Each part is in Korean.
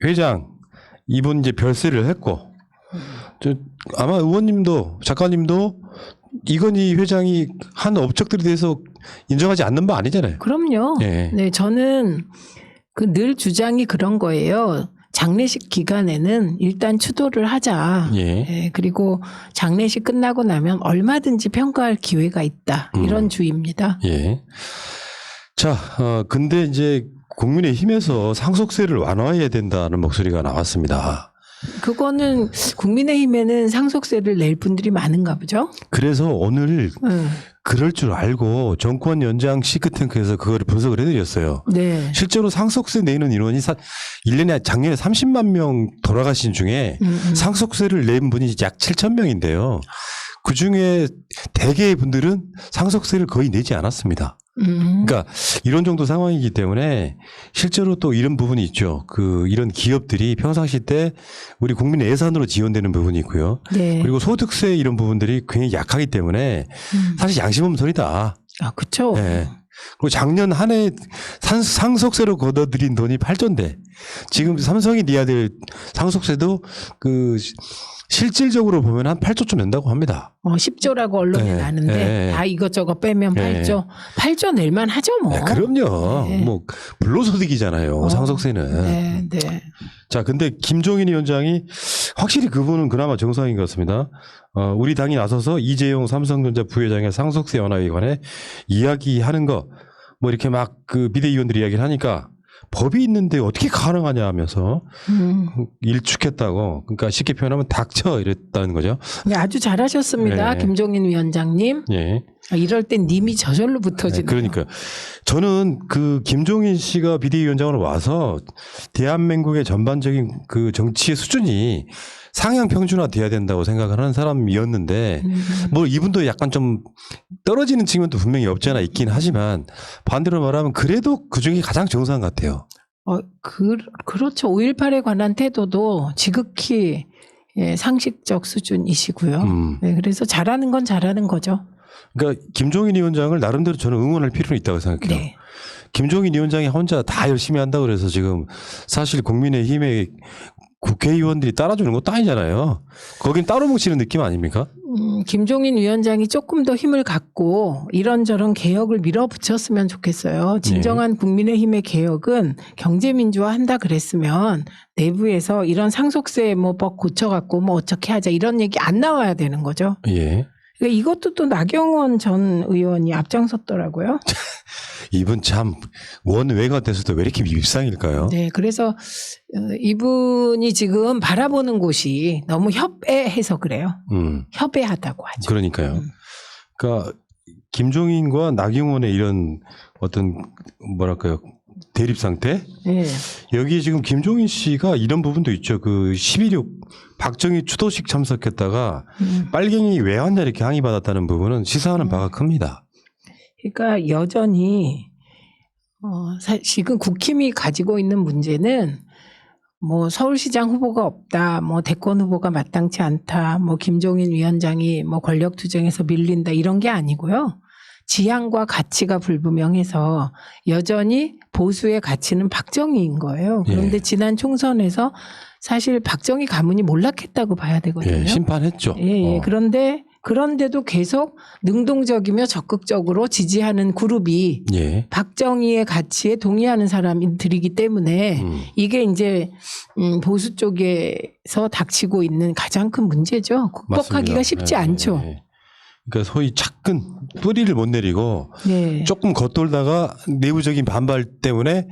회장 이분 이제 별세를 했고 아마 의원님도 작가님도 이건희 회장이 한 업적들에 대해서 인정하지 않는 바 아니잖아요. 그럼요. 예. 네, 저는 그 늘 주장이 그런 거예요. 장례식 기간에는 일단 추도를 하자. 예. 예, 그리고 장례식 끝나고 나면 얼마든지 평가할 기회가 있다. 이런 주의입니다. 예. 자, 근데 이제 국민의힘에서 상속세를 완화해야 된다는 목소리가 나왔습니다. 그거는 국민의힘에는 상속세를 낼 분들이 많은가 보죠. 그래서 오늘 그럴 줄 알고 정권 연장 싱크탱크에서 그거를 분석을 해드렸어요. 네. 실제로 상속세 내는 인원이 1년에 작년에 30만 명 돌아가신 중에 상속세를 낸 분이 약 7천 명인데요. 그중에 대개의 분들은 상속세를 거의 내지 않았습니다. 그러니까 이런 정도 상황이기 때문에 실제로 또 이런 부분이 있죠. 이런 기업들이 평상시 때 우리 국민의 예산으로 지원되는 부분이 있고요. 네. 그리고 소득세 이런 부분들이 굉장히 약하기 때문에 사실 양심 없는 소리다. 아, 그렇죠. 네. 그리고 작년 한 해 상속세로 걷어들인 돈이 8조인데 지금 삼성이 내야 될 상속세도 실질적으로 보면 한 8조쯤 낸다고 합니다. 10조라고 언론에 네. 나는데 네. 다 이것저것 빼면 8조. 8조 낼만 하죠 뭐. 네, 그럼요. 네. 뭐 불로소득이잖아요. 상속세는. 네, 네. 자, 근데 김종인 위원장이 확실히 그분은 그나마 정상인 것 같습니다. 우리 당이 나서서 이재용 삼성전자 부회장의 상속세 완화에 관해 이야기하는 거 뭐 이렇게 막 비대위원들이 이야기를 하니까 법이 있는데 어떻게 가능하냐 하면서 일축했다고. 그러니까 쉽게 표현하면 닥쳐 이랬다는 거죠. 네, 아주 잘하셨습니다. 네. 김종인 위원장님. 예. 이럴 땐 님이 저절로 붙어지네요. 그러니까 저는 김종인 씨가 비대위원장으로 와서 대한민국의 전반적인 정치의 수준이 상향 평준화돼야 된다고 생각하는 사람이었는데 뭐 이분도 약간 좀 떨어지는 측면도 분명히 없지 않아 있긴 하지만 반대로 말하면 그래도 그중에 가장 정상 같아요. 그렇죠. 5.18에 관한 태도도 지극히 상식적 수준이시고요. 네, 그래서 잘하는 건 잘하는 거죠. 그러니까 김종인 위원장을 나름대로 저는 응원할 필요는 있다고 생각해요. 네. 김종인 위원장이 혼자 다 열심히 한다고 그래서 지금 사실 국민의힘의 국회의원들이 따라주는 것도 아니잖아요. 거긴 따로 뭉치는 느낌 아닙니까? 김종인 위원장이 조금 더 힘을 갖고 이런저런 개혁을 밀어붙였으면 좋겠어요. 진정한 국민의힘의 개혁은 경제민주화 한다 그랬으면 내부에서 이런 상속세 법 고쳐갖고 어떻게 하자 이런 얘기 안 나와야 되는 거죠. 예. 그러니까 이것도 또 나경원 전 의원이 앞장섰더라고요. 이분 참 원외가 돼서도 왜 이렇게 밉상일까요? 네, 그래서 이분이 지금 바라보는 곳이 너무 협애해서 그래요. 협애하다고 하죠. 그러니까요. 그러니까 김종인과 나경원의 이런 어떤 뭐랄까요 대립 상태. 네. 여기 지금 김종인 씨가 이런 부분도 있죠. 11.6 박정희 추도식 참석했다가 빨갱이 왜 왔냐 이렇게 항의받았다는 부분은 시사하는 바가 큽니다. 그러니까 여전히 지금 국힘이 가지고 있는 문제는 서울시장 후보가 없다, 대권 후보가 마땅치 않다, 김종인 위원장이 권력투쟁에서 밀린다 이런 게 아니고요. 지향과 가치가 불분명해서 여전히 보수의 가치는 박정희인 거예요. 그런데 지난 총선에서 사실 박정희 가문이 몰락했다고 봐야 되거든요. 예, 심판했죠. 예, 그런데도 계속 능동적이며 적극적으로 지지하는 그룹이 박정희의 가치에 동의하는 사람들이기 때문에 이게 이제 보수 쪽에서 닥치고 있는 가장 큰 문제죠. 극복하기가 맞습니다. 쉽지 않죠. 그러니까 소위 착근 뿌리를 못 내리고 조금 겉돌다가 내부적인 반발 때문에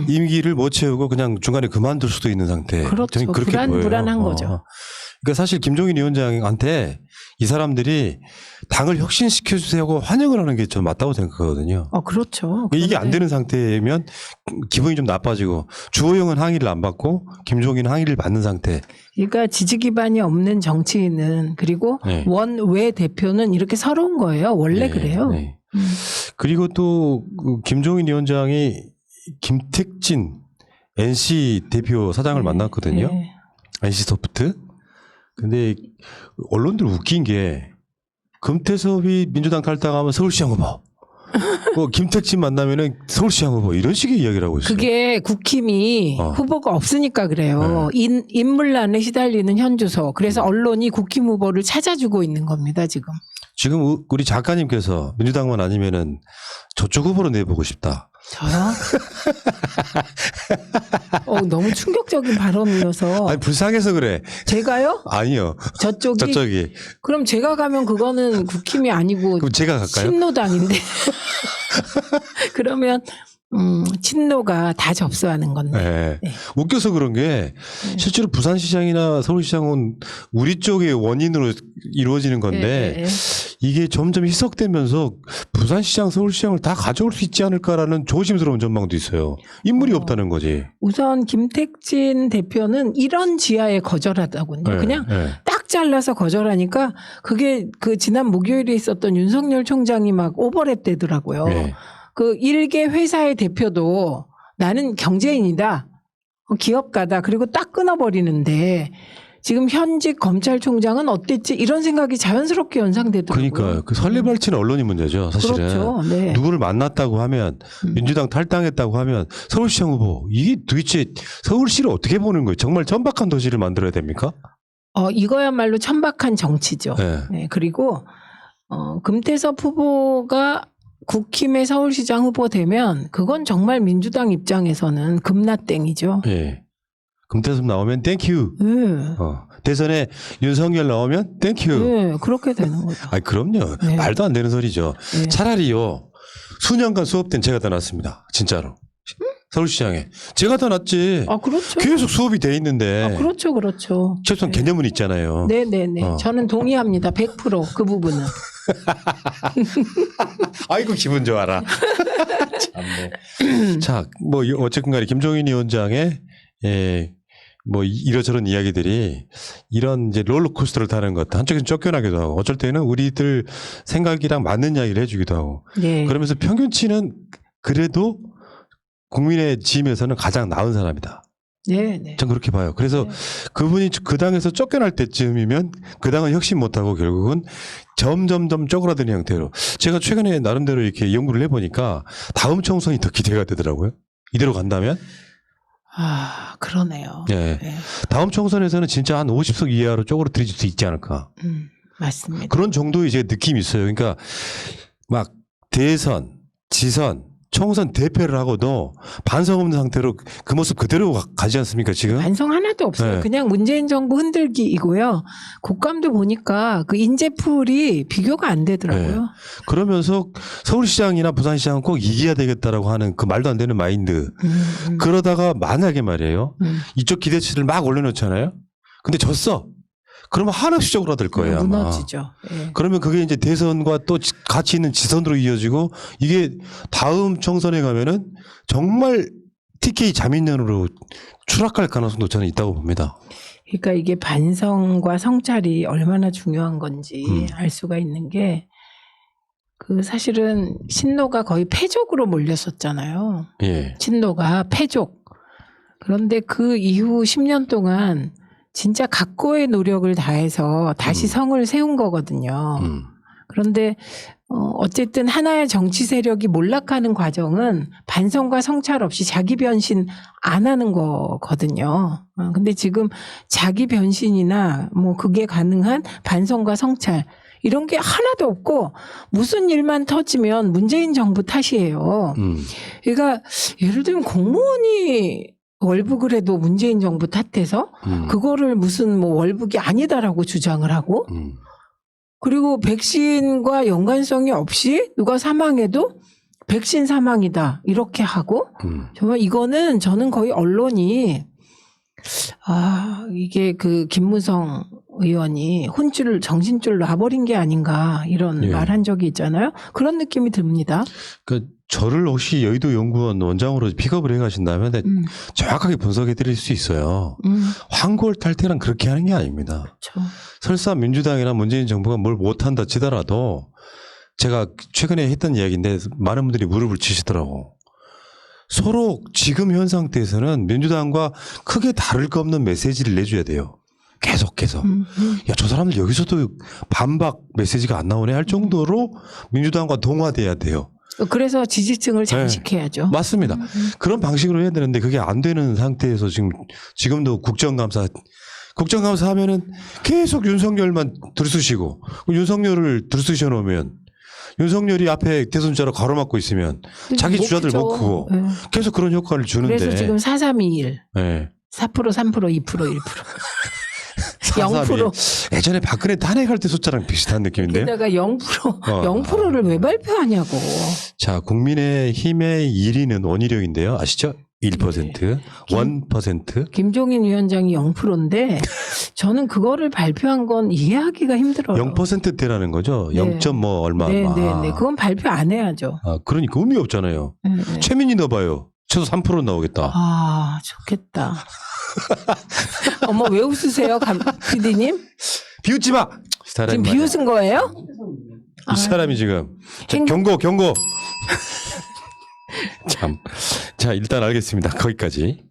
임기를 못 채우고 그냥 중간에 그만둘 수도 있는 상태. 그렇죠. 그렇게 보여요. 불안한 거죠. 그러니까 사실 김종인 위원장한테 이 사람들이 당을 혁신시켜 주세요 환영을 하는 게 좀 맞다고 생각하거든요. 그렇죠. 이게 안 되는 상태면 기분이 좀 나빠지고 주호영은 항의를 안 받고 김종인은 항의를 받는 상태. 그러니까 지지 기반이 없는 정치인은 그리고 원외 대표는 이렇게 서러운 거예요. 원래 그래요. 그리고 또 김종인 위원장이 김택진 NC 대표 사장을 만났거든요. NC소프트. 근데 언론들 웃긴 게 금태섭이 민주당 탈당하면 서울시장 후보 뭐 김택진 만나면은 서울시장 후보 이런 식의 이야기를 하고 있어요. 그게 국힘이 후보가 없으니까 그래요. 인물난에 시달리는 현주소. 그래서 언론이 국힘 후보를 찾아주고 있는 겁니다, 지금. 지금 우리 작가님께서 민주당만 아니면은 저쪽 후보로 내보고 싶다. 저요? 너무 충격적인 발언이어서. 아니 불쌍해서 그래. 제가요? 아니요. 저쪽이? 그럼 제가 가면 그거는 국힘이 아니고 그럼 제가 갈까요? 친노당인데. 그러면 친노가 다 접수하는 건데. 네. 네. 웃겨서 그런 게 실제로 부산시장이나 서울시장은 우리 쪽의 원인으로 이루어지는 건데 네. 이게 점점 희석되면서 부산시장, 서울시장을 다 가져올 수 있지 않을까라는 조심스러운 전망도 있어요. 인물이 없다는 거지. 우선 김택진 대표는 이런 지하에 거절하다군요. 그냥 딱 잘라서 거절하니까 그게 그 지난 목요일에 있었던 윤석열 총장이 막 오버랩 되더라고요. 그 일개 회사의 대표도 나는 경제인이다. 기업가다. 그리고 딱 끊어버리는데 지금 현직 검찰총장은 어땠지? 이런 생각이 자연스럽게 연상되더라고요. 그러니까 그 설레발치는 언론이 문제죠. 사실은. 그렇죠. 네. 누구를 만났다고 하면 민주당 탈당했다고 하면 서울시장 후보 이게 도대체 서울시를 어떻게 보는 거예요? 정말 천박한 도시를 만들어야 됩니까? 이거야말로 천박한 정치죠. 네. 네. 그리고 금태섭 후보가 국힘의 서울시장 후보 되면 그건 정말 민주당 입장에서는 금라땡이죠. 예. 금태섭 나오면 땡큐. 네. 대선에 윤석열 나오면 땡큐. 네, 그렇게 되는 거죠. 아니 그럼요. 네. 말도 안 되는 소리죠. 네. 차라리요. 수년간 수업된 제가 더 낫습니다. 진짜로. 서울시장에. 제가 더 낫지. 그렇죠. 계속 수업이 돼 있는데. 그렇죠. 최소한 개념은 있잖아요. 네네네. 저는 동의합니다. 100% 그 부분은. 아이고 기분 좋아라. 참네. 자, 뭐 어쨌든 간에 김종인 위원장의 뭐 이러저런 이야기들이 이런 이제 롤러코스터를 타는 것 한쪽에서 쫓겨나기도 하고 어쩔 때는 우리들 생각이랑 맞는 이야기를 해주기도 하고 네. 그러면서 평균치는 그래도 국민의 지임에서는 가장 나은 사람이다. 네. 전 그렇게 봐요. 그래서 그분이 그 당에서 쫓겨날 때쯤이면 그 당은 혁신 못하고 결국은 점점점 쪼그라드는 형태로 제가 최근에 나름대로 이렇게 연구를 해보니까 다음 총선이 더 기대가 되더라고요. 이대로 간다면. 그러네요. 네. 네. 다음 총선에서는 진짜 한 50석 이하로 쪼그라들 수 있지 않을까. 맞습니다. 그런 정도의 제 느낌이 있어요. 그러니까 막 대선, 지선, 총선 대패를 하고도 반성 없는 상태로 그 모습 그대로 가지 않습니까 지금? 반성 하나도 없어요. 네. 그냥 문재인 정부 흔들기이고요. 국감도 보니까 그 인재풀이 비교가 안 되더라고요. 네. 그러면서 서울시장이나 부산시장은 꼭 이겨야 되겠다라고 하는 그 말도 안 되는 마인드. 그러다가 만약에 말이에요. 이쪽 기대치를 막 올려놓잖아요. 근데 졌어. 그러면 한없이 쪼그라들 거예요. 아마. 무너지죠. 네. 그러면 그게 이제 대선과 또 같이 있는 지선으로 이어지고 이게 다음 총선에 가면은 정말 TK 자민련으로 추락할 가능성도 저는 있다고 봅니다. 그러니까 이게 반성과 성찰이 얼마나 중요한 건지 알 수가 있는 게 그 사실은 신노가 거의 패족으로 몰렸었잖아요. 예. 친노가 패족. 그런데 그 이후 10년 동안 진짜 각고의 노력을 다해서 다시 성을 세운 거거든요. 그런데 어쨌든 하나의 정치 세력이 몰락하는 과정은 반성과 성찰 없이 자기 변신 안 하는 거거든요. 근데 지금 자기 변신이나 뭐 그게 가능한 반성과 성찰 이런 게 하나도 없고 무슨 일만 터지면 문재인 정부 탓이에요. 그러니까 예를 들면 공무원이 월북을 해도 문재인 정부 탓해서 그거를 무슨 뭐 월북이 아니다라고 주장을 하고 그리고 백신과 연관성이 없이 누가 사망해도 백신 사망이다 이렇게 하고 정말 이거는 저는 거의 언론이 이게 그 김무성 의원이 혼줄 정신줄 놔버린 게 아닌가 이런 말한 적이 있잖아요. 그런 느낌이 듭니다. 그 저를 혹시 여의도 연구원 원장으로 픽업을 해가신다면 정확하게 분석해 드릴 수 있어요. 황골 탈퇴란 그렇게 하는 게 아닙니다. 그렇죠. 설사 민주당이나 문재인 정부가 뭘 못한다 치더라도 제가 최근에 했던 이야기인데 많은 분들이 무릎을 치시더라고. 서로 지금 현 상태에서는 민주당과 크게 다를 거 없는 메시지를 내줘야 돼요. 계속해서. 야, 저 사람들 여기서도 반박 메시지가 안 나오네 할 정도로 민주당과 동화돼야 돼요. 그래서 지지층을 장식해야죠. 맞습니다. 그런 방식으로 해야 되는데 그게 안 되는 상태에서 지금도 국정감사 하면은 계속 윤석열만 들쑤시고 윤석열을 들쑤셔 놓으면 윤석열이 앞에 대선자로 가로막고 있으면 자기 못 주자들 못 크죠. 크고 네. 계속 그런 효과를 주는데. 그래서 지금 4-3-2-1. 네. 4%, 3%, 2%, 1%. 0%. 예전에 박근혜 탄핵할 때 숫자랑 비슷한 느낌인데요. 게다가 0%, 0%를 왜 발표하냐고. 자, 국민의힘의 1위는 원희룡인데요. 아시죠? 1%, 1%. 김종인 위원장이 0%인데 저는 그거를 발표한 건 이해하기가 힘들어요. 0%대라는 거죠. 네. 0. 뭐 얼마. 네. 그건 발표 안 해야죠. 아, 그러니까 의미 없잖아요. 네. 최민희 넣어봐요. 최소 3% 나오겠다. 아, 좋겠다. 어머, 왜 웃으세요, PD님? 비웃지 마! 사람이 지금 말이야. 비웃은 거예요? 이 사람이 지금. 자, 경고! 참. 자, 일단 알겠습니다. 거기까지.